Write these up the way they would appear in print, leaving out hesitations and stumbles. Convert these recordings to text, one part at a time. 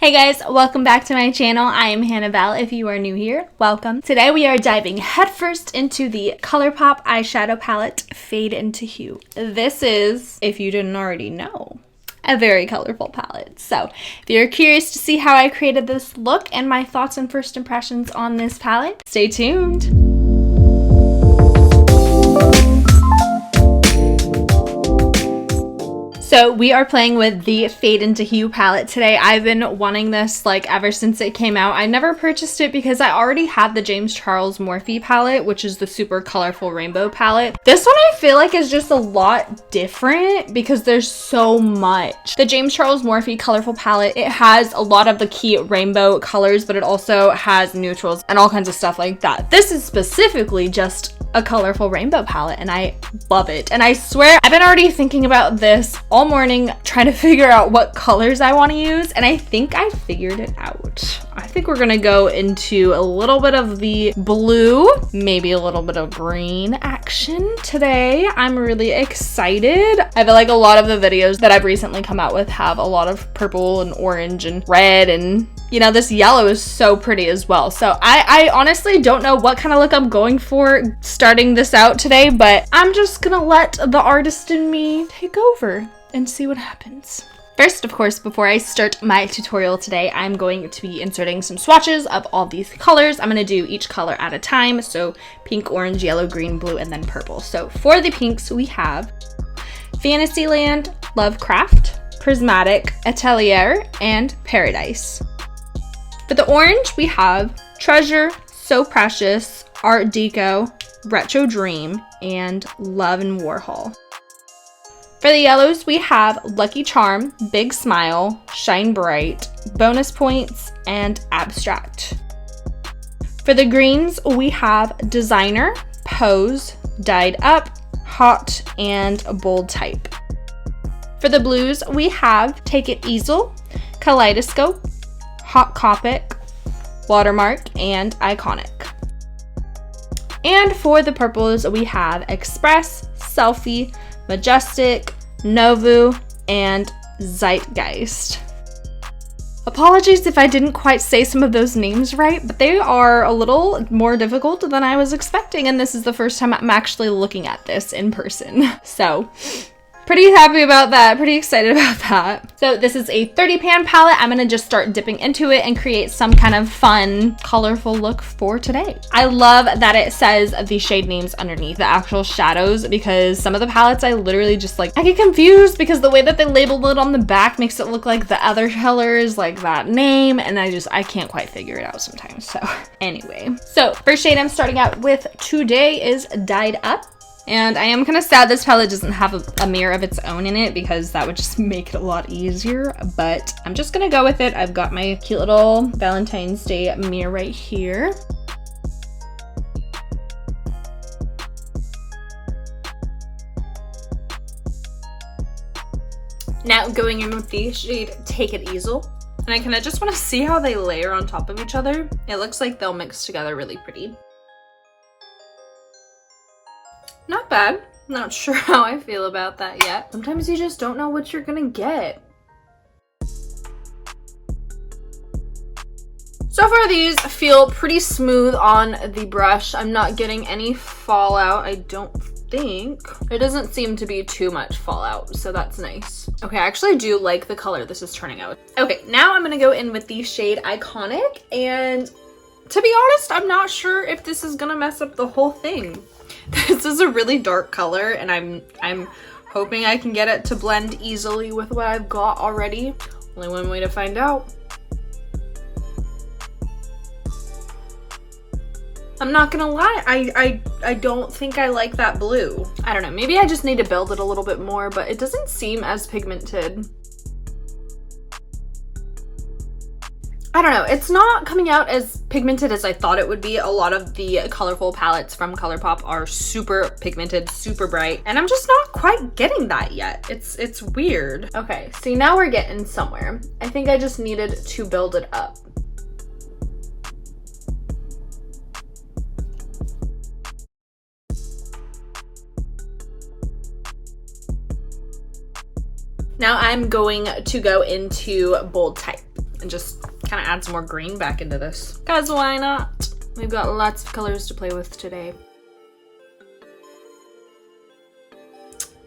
Hey guys, welcome back to my channel. I am Hannibal. If you are new here, welcome. Today we are diving headfirst into the Colourpop eyeshadow palette Fade into Hue. This is, if you didn't already know, a very colorful palette. So if you're curious to see how I created this look and my thoughts and first impressions on this palette, stay tuned. So we are playing with the Fade into Hue palette today. I've been wanting this like ever since it came out. I never purchased it because I already had the James Charles Morphe palette, which is the super colorful rainbow palette. This one I feel like is just a lot different because there's so much. The James Charles Morphe colorful palette, it has a lot of the key rainbow colors, but it also has neutrals and all kinds of stuff like that. This is specifically just a colorful rainbow palette and I love it. And I swear I've been already thinking about this all morning trying to figure out what colors I want to use, and I think I figured it out. I think we're gonna go into a little bit of the blue, maybe a little bit of green action today. I'm really excited. I feel like a lot of the videos that I've recently come out with have a lot of purple and orange and red, and you know, this yellow is so pretty as well. So I honestly don't know what kind of look I'm going for starting this out today, but I'm just gonna let the artist in me take over and see what happens. First, of course, before I start my tutorial today, I'm going to be inserting some swatches of all these colors. I'm going to do each color at a time. So pink, orange, yellow, green, blue, and then purple. So for the pinks, we have Fantasyland, Lovecraft, Prismatic, Atelier, and Paradise. For the orange, we have Treasure, So Precious, Art Deco, Retro Dream, and Love and Warhol. For the yellows, we have Lucky Charm, Big Smile, Shine Bright, Bonus Points, and Abstract. For the greens, we have Designer, Pose, Dyed Up, Hot, and Bold Type. For the blues, we have Take It Easel, Kaleidoscope, Hot Copic, Watermark, and Iconic. And for the purples, we have Express, Selfie, Majestic, Novu, and Zeitgeist. Apologies if I didn't quite say some of those names right, but they are a little more difficult than I was expecting, and this is the first time I'm actually looking at this in person. So, pretty happy about that, pretty excited about that. So this is a 30 pan palette. I'm gonna just start dipping into it and create some kind of fun, colorful look for today. I love that it says the shade names underneath the actual shadows, because some of the palettes I literally just like, I get confused because the way that they labeled it on the back makes it look like the other colors, like that name, and I can't quite figure it out sometimes. So anyway, so first shade I'm starting out with today is Dyed Up. And I am kind of sad this palette doesn't have a mirror of its own in it because that would just make it a lot easier, but I'm just gonna go with it. I've got my cute little Valentine's Day mirror right here. Now going in with the shade Take It Easel. And I kind of just want to see how they layer on top of each other. It looks like they'll mix together really pretty. Not bad. Not sure how I feel about that yet. Sometimes you just don't know what you're gonna get. So far these feel pretty smooth on the brush. I'm not getting any fallout, I don't think. There doesn't seem to be too much fallout, so that's nice. Okay, I actually do like the color this is turning out. Okay, now I'm gonna go in with the shade Iconic, and to be honest, I'm not sure if this is gonna mess up the whole thing. This is a really dark color, and I'm hoping I can get it to blend easily with what I've got already. Only one way to find out. I'm not gonna lie, I don't think I like that blue. I don't know, maybe I just need to build it a little bit more, but it doesn't seem as pigmented. I don't know, it's not coming out as pigmented as I thought it would be. A lot of the colorful palettes from Colourpop are super pigmented, super bright, and I'm just not quite getting that yet. It's weird. Okay, see, now we're getting somewhere. I think I just needed to build it up. Now I'm going to go into Bold Type. and just kind of add some more green back into this. Cause why not? We've got lots of colors to play with today.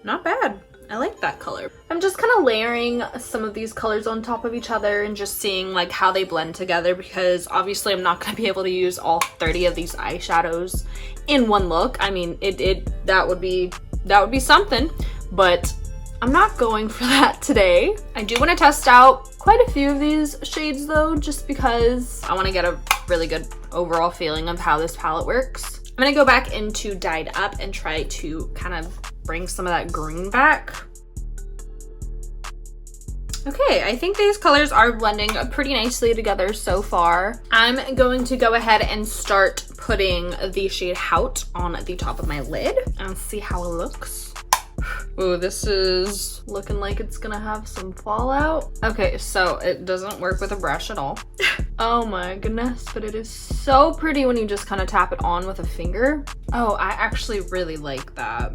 Not bad. I like that color. I'm just kind of layering some of these colors on top of each other and just seeing like how they blend together, because obviously I'm not going to be able to use all 30 of these eyeshadows in one look. I mean, that would be something, but I'm not going for that today. I do want to test out quite a few of these shades though, just because I want to get a really good overall feeling of how this palette works. I'm going to go back into Dyed Up and try to kind of bring some of that green back. Okay, I think these colors are blending pretty nicely together so far. I'm going to go ahead and start putting the shade Hout on the top of my lid and see how it looks. Ooh, this is looking like it's gonna have some fallout. Okay, so it doesn't work with a brush at all. Oh my goodness, but it is so pretty when you just kind of tap it on with a finger. Oh, I actually really like that.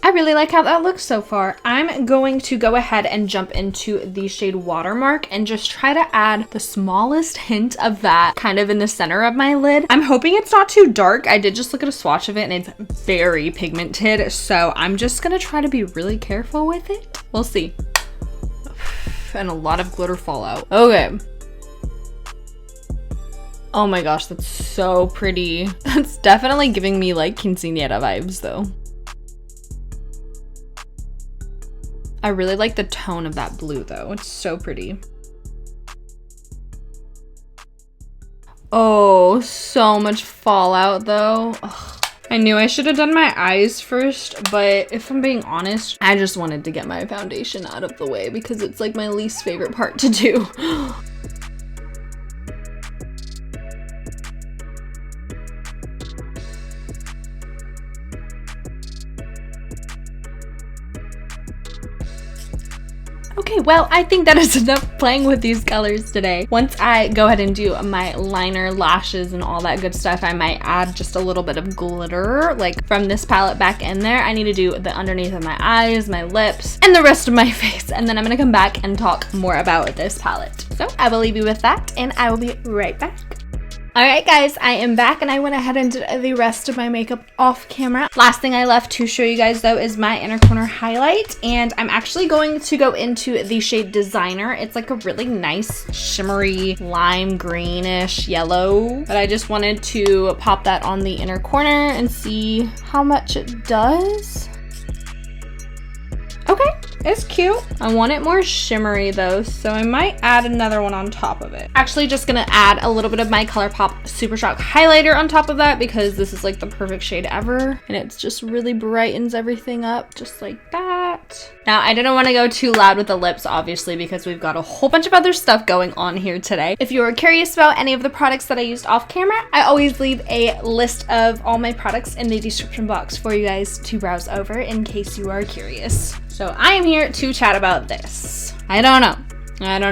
I really like how that looks so far. I'm going to go ahead and jump into the shade Watermark and just try to add the smallest hint of that kind of in the center of my lid. I'm hoping it's not too dark. I did just look at a swatch of it and it's very pigmented, so I'm just gonna try to be really careful with it. We'll see. And a lot of glitter fallout. Okay. Oh my gosh, that's so pretty. That's definitely giving me like quinceañera vibes though. I really like the tone of that blue though. It's so pretty. Oh, so much fallout though. Ugh. I knew I should have done my eyes first, but if I'm being honest, I just wanted to get my foundation out of the way because it's like my least favorite part to do. Okay, well, I think that is enough playing with these colors today. Once I go ahead and do my liner, lashes, and all that good stuff, I might add just a little bit of glitter, like from this palette back in there. I need to do the underneath of my eyes, my lips, and the rest of my face. And then I'm gonna come back and talk more about this palette. So I will leave you with that, and I will be right back. Alright guys, I am back and I went ahead and did the rest of my makeup off camera. Last thing I left to show you guys though is my inner corner highlight, and I'm actually going to go into the shade Designer. It's like a really nice shimmery lime greenish yellow, but I just wanted to pop that on the inner corner and see how much it does. Okay, it's cute. I want it more shimmery though, so I might add another one on top of it. Actually just gonna add a little bit of my Colourpop Super Shock highlighter on top of that because this is like the perfect shade ever, and it just really brightens everything up just like that. Now I didn't want to go too loud with the lips obviously because we've got a whole bunch of other stuff going on here today. If you are curious about any of the products that I used off camera, I always leave a list of all my products in the description box for you guys to browse over in case you are curious. So I am here to chat about this. I don't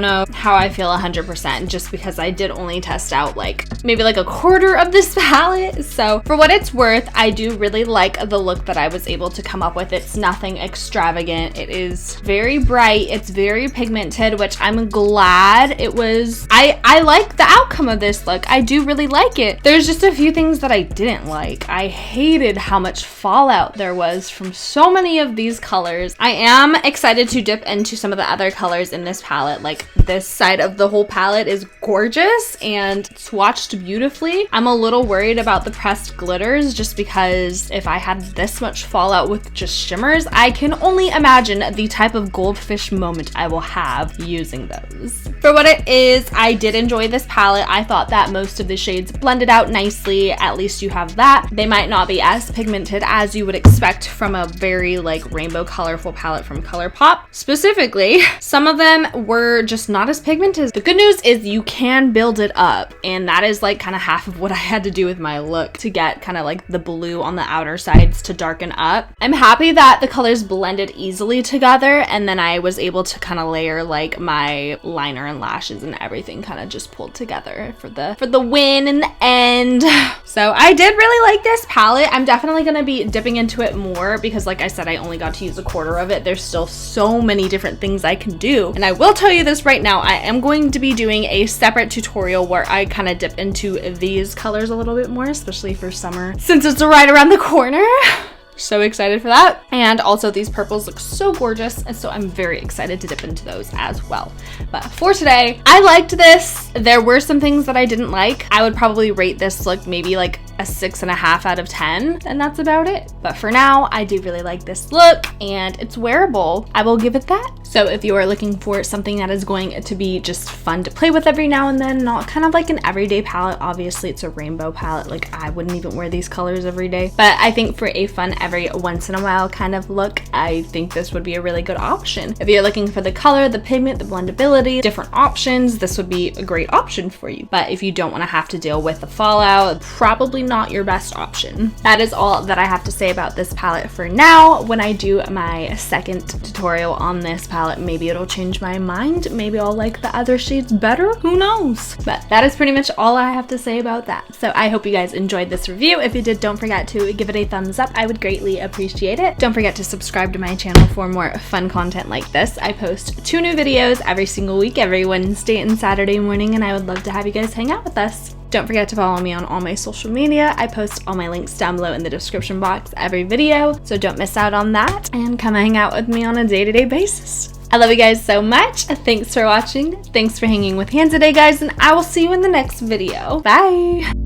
know how I feel 100% just because I did only test out like maybe like a quarter of this palette. So for what it's worth, I do really like the look that I was able to come up with. It's nothing extravagant. It is very bright. It's very pigmented, which I'm glad it was. I like the outcome of this look. I do really like it. There's just a few things that I didn't like. I hated how much fallout there was from so many of these colors. I am excited to dip into some of the other colors in this palette. Like this side of the whole palette is gorgeous and swatched beautifully. I'm a little worried about the pressed glitters just because if I had this much fallout with just shimmers, I can only imagine the type of goldfish moment I will have using those. For what it is, I did enjoy this palette. I thought that most of the shades blended out nicely. At least you have that. They might not be as pigmented as you would expect from a very like rainbow colorful palette from Colourpop. Specifically, some of them were or just not as pigmented. The good news is you can build it up, and that is like kind of half of what I had to do with my look to get kind of like the blue on the outer sides to darken up. I'm happy that the colors blended easily together, and then I was able to kind of layer like my liner and lashes and everything kind of just pulled together for the win in the end. So I did really like this palette. I'm definitely going to be dipping into it more because like I said, I only got to use a quarter of it. There's still so many different things I can do. And I will tell you this right now, I am going to be doing a separate tutorial where I kind of dip into these colors a little bit more, especially for summer, since it's right around the corner. So excited for that. And also these purples look so gorgeous, and so I'm very excited to dip into those as well. But for today, I liked this. There were some things that I didn't like. I would probably rate this look maybe like a 6.5 out of 10, and that's about it. But for now, I do really like this look, and it's wearable. I will give it that. So if you are looking for something that is going to be just fun to play with every now and then, not kind of like an everyday palette, obviously it's a rainbow palette, like I wouldn't even wear these colors every day, but I think for a fun every once in a while kind of look, I think this would be a really good option. If you're looking for the color, the pigment, the blendability, different options, this would be a great option for you. But if you don't want to have to deal with the fallout, probably not your best option. That is all that I have to say about this palette for now. When I do my second tutorial on this palette, maybe it'll change my mind. Maybe I'll like the other shades better. Who knows? But that is pretty much all I have to say about that. So I hope you guys enjoyed this review. If you did, don't forget to give it a thumbs up. I would greatly appreciate it. Don't forget to subscribe to my channel for more fun content like this. I post 2 new videos every single week, every Wednesday and Saturday morning, and I would love to have you guys hang out with us. Don't forget to follow me on all my social media. I post all my links down below in the description box every video, so don't miss out on that, and come hang out with me on a day-to-day basis. I love you guys so much. Thanks for watching. Thanks for hanging with Hands today, guys, and I will see you in the next video. Bye!